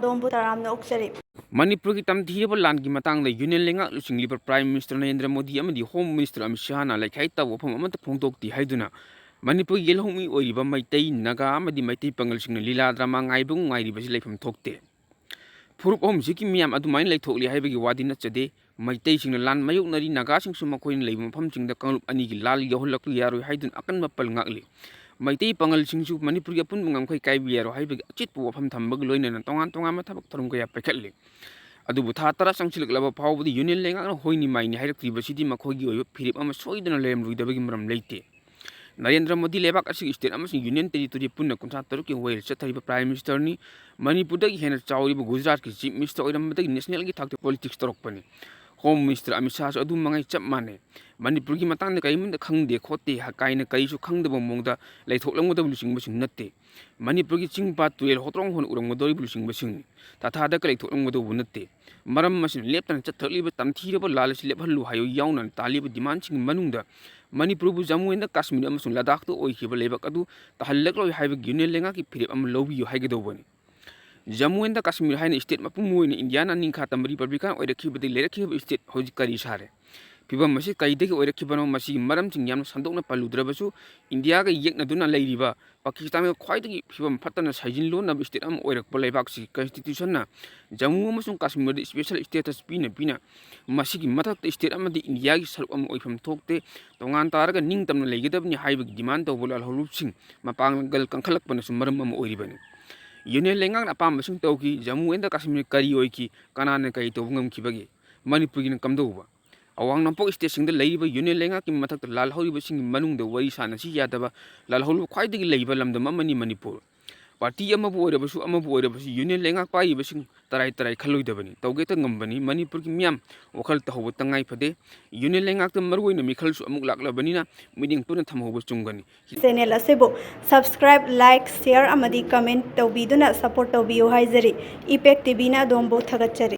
ꯑꯗꯣꯝꯕꯨ ꯇꯔꯥꯝꯅ ꯑꯣꯛꯆꯔꯤ꯫ ꯃꯅꯤꯄꯨꯔꯒꯤ ꯇꯝꯊꯤꯔꯕ ꯂꯥꯟꯒꯤ ꯃꯇꯥꯡꯗ ꯌꯨꯅꯤꯌꯟ ꯂꯩꯉꯥꯛ ꯂꯨꯆꯤꯡꯂꯤꯕ ꯄ꯭ꯔꯥꯏꯝ ꯃꯤꯅꯤꯁꯇꯔ ꯅꯔꯦꯟꯗ꯭ꯔ ꯃꯣꯗꯤ ꯑꯃꯗꯤ ꯍꯣꯝ ꯃꯤꯅꯤꯁꯇꯔ ꯑꯃꯤꯠ ꯁꯍꯥꯅ ꯂꯩꯈꯥꯏ ꯇꯥꯕ ꯋꯥꯐꯝ ꯑꯃꯠꯇ ꯐꯣꯡꯗꯣꯛꯇꯦ ꯍꯥꯏꯗꯨꯅ ꯃꯅꯤꯄꯨꯔꯒꯤ ꯌꯦꯜꯍꯧꯃꯤ ꯑꯣꯏꯔꯤꯕ ꯃꯩꯇꯩ ꯅꯥꯒꯥ ꯑꯃꯗꯤ ꯃꯩꯇꯩ ꯄꯥꯡꯒꯜꯁꯤꯡꯅ ꯂꯤꯂꯥ ꯗ꯭ꯔꯃꯥ ꯉꯥꯏꯕ ꯉꯥꯏꯔꯤꯕꯁꯤ ꯂꯩꯐꯝ ꯊꯣꯛꯇꯦ꯫ ꯐꯨꯔꯨꯞ ꯑꯍꯨꯝꯁꯤꯒꯤ ꯃꯤꯌꯥꯝ ꯑꯗꯨꯃꯥꯏꯅ ꯂꯩꯊꯣꯛꯂꯤ ꯍꯥꯏꯕꯒꯤ ꯋꯥꯗꯤ ꯅꯠꯆꯗꯦ꯫ ꯃꯩꯇꯩꯁꯤꯡꯅ ꯂꯥꯟ ꯃꯥꯌꯣꯛꯅꯔꯤ, ꯅꯥꯒꯥꯁꯤꯡꯁꯨ ꯃꯈꯣꯏꯅ ꯂꯩꯕ ꯃꯐꯝꯁꯤꯡꯗ ꯀꯥꯡꯂꯨꯞ ꯑꯅꯤꯒꯤ ꯂꯥꯜ ꯌꯧꯍꯜꯂꯛꯄ ꯌꯥꯔꯣꯏ ꯍꯥꯏꯗꯨꯅ ꯑꯀꯟꯕ ꯄꯜ ꯉꯥꯛꯂꯤ꯫ ꯃꯩꯇꯩ ꯄꯥꯡꯒꯜꯁꯤꯡꯁꯨ ꯃꯅꯤꯄꯨꯔꯒꯤ ꯑꯄꯨꯟꯕ ꯉꯝꯈꯩ ꯀꯥꯏꯕ ꯌꯥꯔꯣꯏ ꯍꯥꯏꯕꯒꯤ ꯑꯆꯦꯠꯄ ꯋꯥꯐꯝ ꯊꯝꯕꯒ ꯂꯣꯏꯅꯅ ꯇꯣꯉꯥꯟ ꯇꯣꯉꯥꯟꯕ ꯊꯕꯛ ꯊꯧꯔꯝ ꯀꯌꯥ ꯄꯥꯏꯈꯠꯂꯤ꯫ ꯑꯗꯨꯕꯨ ꯊꯥ 10 ꯆꯪꯁꯤꯜꯂꯛꯂꯕ ꯐꯥꯎꯕꯗꯤ ꯌꯨꯅꯤꯌꯟ ꯂꯩꯉꯥꯛꯅ ꯍꯣꯏꯅꯤ ꯃꯥꯏꯅꯤ ꯍꯥꯏꯔꯛꯇ꯭ꯔꯤꯕꯁꯤꯗꯤ ꯃꯈꯣꯏꯒꯤ ꯑꯣꯏꯕ ꯐꯤꯔꯦꯞ ꯑꯃ ꯁꯣꯏꯗꯅ ꯂꯩꯔꯝꯂꯣꯏꯗꯕꯒꯤ ꯃꯔꯝ ꯂꯩꯇꯦ꯫ ꯅꯔꯦꯟꯗ꯭ꯔ ꯃꯣꯗꯤ ꯂꯩꯕꯥꯛ ꯑꯁꯤꯒꯤ ꯁ꯭ꯇꯦꯠ ꯑꯃꯁꯨꯡ ꯌꯨꯅꯤꯌꯟ ꯇꯦꯔꯤꯇꯣꯔꯤ ꯄꯨꯟꯅ 53ꯀꯤ ꯋꯥꯌꯦꯜ ꯆꯠꯊꯔꯤꯕ ꯄ꯭ꯔꯥꯏꯝ ꯃꯤꯅꯤꯁꯇꯔꯅꯤ꯫ ꯃꯅꯤꯄꯨꯔꯗꯒꯤ ꯍꯦꯟꯅ ꯆꯥꯎꯔꯤꯕ ꯒꯨꯖꯔꯥꯠꯀꯤ ꯆꯤꯐ ꯃꯤꯅꯤꯁꯇꯔ ꯑꯣꯏꯔꯝꯕꯗꯒꯤ ꯅꯦꯁꯅꯦꯜꯒꯤ ꯊꯥꯛꯇ ꯄꯣꯂꯤꯇꯤꯛꯁ ꯇꯧꯔꯛꯄꯅꯤ꯫ ꯍꯣꯝ ꯃꯤꯅꯤꯁꯇꯔ ꯑꯃꯤꯠ ꯁꯍꯥꯁꯨ ꯑꯗꯨꯝ ꯃꯉꯥꯏ ꯆꯞ ꯃꯥꯟꯅꯩ꯫ ꯃꯅꯤꯄꯨꯔꯒꯤ ꯃꯇꯥꯡꯗ ꯀꯔꯤꯃꯠꯇ ꯈꯪꯗꯦ ꯈꯣꯠꯇꯦ ꯀꯥꯏꯅ ꯀꯔꯤꯁꯨ ꯈꯪꯗꯕ ꯃꯑꯣꯡꯗ ꯂꯩꯊꯣꯛꯂꯝꯒꯗꯕ ꯂꯨꯆꯤꯡꯕꯁꯤꯡ ꯅꯠꯇꯦ꯫ ꯃꯅꯤꯄꯨꯔꯒꯤ ꯆꯤꯡ ꯄꯥꯠ ꯇꯨꯔꯦꯜ ꯍꯣꯇ꯭ꯔꯣꯡ ꯍꯣꯟꯅ ꯎꯔꯝꯒꯗꯧꯔꯤꯕ ꯂꯨꯆꯤꯡꯕꯁꯤꯡꯅꯤ꯫ ꯊꯥꯊꯥꯗꯒ ꯂꯩꯊꯣꯛꯂꯝꯒꯗꯧꯕ ꯅꯠꯇꯦ꯫ ꯃꯔꯝ ꯑꯁꯤꯅ ꯂꯦꯞꯇꯅ ꯆꯠꯊꯔꯛꯂꯤꯕ ꯇꯝꯊꯤꯔꯕ ꯂꯥꯜ ꯑꯁꯤ ꯂꯦꯞꯍꯜꯂꯨ ꯍꯥꯏꯌꯨ ꯌꯥꯎꯅ ꯇꯥꯜꯂꯤꯕ ꯗꯤꯃꯥꯟꯁꯤꯡꯒꯤ ꯃꯅꯨꯡꯗ ꯃꯅꯤꯄꯨꯔꯕꯨ ꯖꯃꯨ ꯑꯦꯟꯗ ꯀꯥꯁꯃꯤꯔ ꯑꯃꯁꯨꯡ ꯂꯗꯥꯈꯇ ꯑꯣꯏꯈꯤꯕ ꯂꯩꯕꯥꯛ ꯑꯗꯨ ꯇꯥꯍꯜꯂꯛꯂꯣꯏ ꯍꯥꯏꯕꯒꯤ ꯌꯨꯅꯤꯌꯟ ꯂꯩꯉꯥꯛꯀꯤ ꯐꯤꯔꯦꯞ ꯑꯃ ꯂꯧꯕꯤꯌꯨ ꯍꯥꯏꯒꯗꯧꯕꯅꯤ꯫ ꯖꯃꯨ ꯑꯦꯟꯗ ꯀꯥꯁꯃꯤꯔ ꯍꯥꯏꯅ ꯁ꯭ꯇꯦꯠ ꯃꯄꯨꯡ ꯑꯣꯏꯅ ꯏꯟꯗꯤꯌꯥꯅ ꯅꯤꯡꯈꯥ ꯇꯝꯕ ꯔꯤꯄꯕ꯭ꯂꯤꯀꯥꯟ ꯑꯣꯏꯔꯛꯈꯤꯕꯗꯒꯤ ꯂꯩꯔꯛꯈꯤꯕ ꯁ꯭ꯇꯦꯠ ꯍꯧꯖꯤꯛ ꯀꯔꯤ ꯁꯥꯔꯦ? ꯐꯤꯚꯝ ꯑꯁꯤ ꯀꯔꯤꯗꯒꯤ ꯑꯣꯏꯔꯛꯈꯤꯕꯅꯣ? ꯃꯁꯤꯒꯤ ꯃꯔꯝꯁꯤꯡ ꯌꯥꯝꯅ ꯁꯟꯗꯣꯛꯅ ꯄꯜꯂꯨꯗ꯭ꯔꯕꯁꯨ ꯏꯟꯗꯤꯌꯥꯒ ꯌꯦꯛꯅꯗꯨꯅ ꯂꯩꯔꯤꯕ ꯄꯥꯀꯤꯁꯇꯥꯟꯒ ꯈ꯭ꯋꯥꯏꯗꯒꯤ ꯐꯤꯚꯝ ꯐꯠꯇꯅ ꯁꯩꯖꯤꯟꯂꯣꯟꯅꯕ ꯁ꯭ꯇꯦꯠ ꯑꯃ ꯑꯣꯏꯔꯛꯄ ꯂꯩꯕꯥꯛꯁꯤ ꯀꯟꯁꯇꯤꯇ꯭ꯌꯨꯁꯟꯅ ꯖꯃꯨ ꯑꯃꯁꯨꯡ ꯀꯥꯁꯃꯤꯔꯗ ꯁ꯭ꯄꯦꯁꯦꯜ ꯁ꯭ꯇꯦꯇꯁ ꯄꯤꯅ ꯃꯁꯤꯒꯤ ꯃꯊꯛꯇ ꯁ꯭ꯇꯦꯠ ꯑꯃꯗꯤ ꯏꯟꯗꯤꯌꯥꯒꯤ ꯁꯔꯨꯛ ꯑꯃ ꯑꯣꯏꯐꯝ ꯊꯣꯛꯇꯦ, ꯇꯣꯉꯥꯟ ꯇꯥꯔꯒ ꯅꯤꯡꯇꯝꯅ ꯂꯩꯒꯗꯕꯅꯤ ꯍꯥꯏꯕꯒꯤ ꯗꯤꯃꯥꯟ ꯇꯧꯕ ꯂꯥꯜꯍꯧꯂꯨꯞꯁꯤꯡ ꯃꯄꯥꯡꯒꯜ ꯀꯟꯈꯠꯂꯛꯄꯅꯁꯨ ꯃꯔꯝ ꯑꯃ ꯑꯣꯏꯔꯤꯕꯅꯤ꯫ ꯌꯨꯅꯤꯌꯟ ꯂꯩꯉꯥꯛꯅ ꯑꯄꯥꯝꯕꯁꯤꯡ ꯇꯧꯈꯤ꯫ ꯖꯃꯨ ꯑꯦꯟꯗ ꯀꯥꯁꯃꯤꯔ ꯀꯔꯤ ꯑꯣꯏꯈꯤ? ꯀꯅꯥꯅ ꯀꯔꯤ ꯇꯧꯕ ꯉꯝꯈꯤꯕꯒꯦ? ꯃꯅꯤꯄꯨꯔꯒꯤꯅ ꯀꯝꯗꯧꯕ? ꯑꯋꯥꯡ ꯅꯣꯡꯄꯣꯛ ꯁ꯭ꯇꯦꯠꯁꯤꯡꯗ ꯂꯩꯔꯤꯕ ꯌꯨꯅꯤꯌꯟ ꯂꯩꯉꯥꯛꯀꯤ ꯃꯊꯛꯇ ꯂꯥꯜꯍꯧꯔꯤꯕꯁꯤꯡꯒꯤ ꯃꯅꯨꯡꯗ ꯋꯥꯔꯤ ꯁꯥꯅꯁꯤ ꯌꯥꯗꯕ ꯂꯥꯜꯍꯧꯂꯨꯞ ꯈ꯭ꯋꯥꯏꯗꯒꯤ ꯂꯩꯕ ꯂꯝꯗꯝ ꯑꯃꯅꯤ ꯃꯅꯤꯄꯨꯔ꯫ ꯄꯥꯔꯇꯤ ꯑꯃꯕꯨ ꯑꯣꯏꯔꯕꯁꯨ ꯌꯨꯅꯤꯌꯟ ꯂꯩꯉꯥꯛ ꯄꯥꯏꯔꯤꯕꯁꯤꯡ ꯇꯔꯥꯏ ꯈꯜꯂꯣꯏꯗꯕꯅꯤ, ꯇꯧꯒꯦꯇ ꯉꯝꯕꯅꯤ꯫ ꯃꯅꯤꯄꯨꯔꯒꯤ ꯃꯤꯌꯥꯝ ꯋꯥꯈꯜ ꯇꯧꯍꯧꯕ ꯇꯉꯥꯏ ꯐꯗꯦ꯫ ꯌꯨꯅꯤꯌꯟ ꯂꯩꯉꯥꯛꯇ ꯃꯔꯨꯑꯣꯏꯅ ꯃꯤꯈꯜꯁꯨ ꯑꯃꯨꯛ ꯂꯥꯛꯂꯕꯅꯤꯅ ꯃꯤꯠꯌꯦꯡ ꯄꯨꯟꯅ ꯊꯝꯍꯧꯕ ꯆꯨꯝꯒꯅꯤ꯫ ꯆꯦꯅꯦꯜ ꯑꯁꯤꯕꯨ ꯁꯕꯁꯀ꯭ꯔꯥꯏꯕ, ꯂꯥꯏꯛ, ꯁꯦꯌꯔ ꯑꯃꯗꯤ ꯀꯃꯦꯟꯠ ꯇꯧꯕꯤꯗꯨꯅ ꯁꯄꯣꯔꯠ ꯇꯧꯕꯤꯌꯨ ꯍꯥꯏꯖꯔꯤ꯫ ꯏꯄꯦꯛ ꯇꯤꯚꯤꯅ ꯑꯗꯣꯝꯕꯨ ꯊꯥꯒꯠꯆꯔꯤ꯫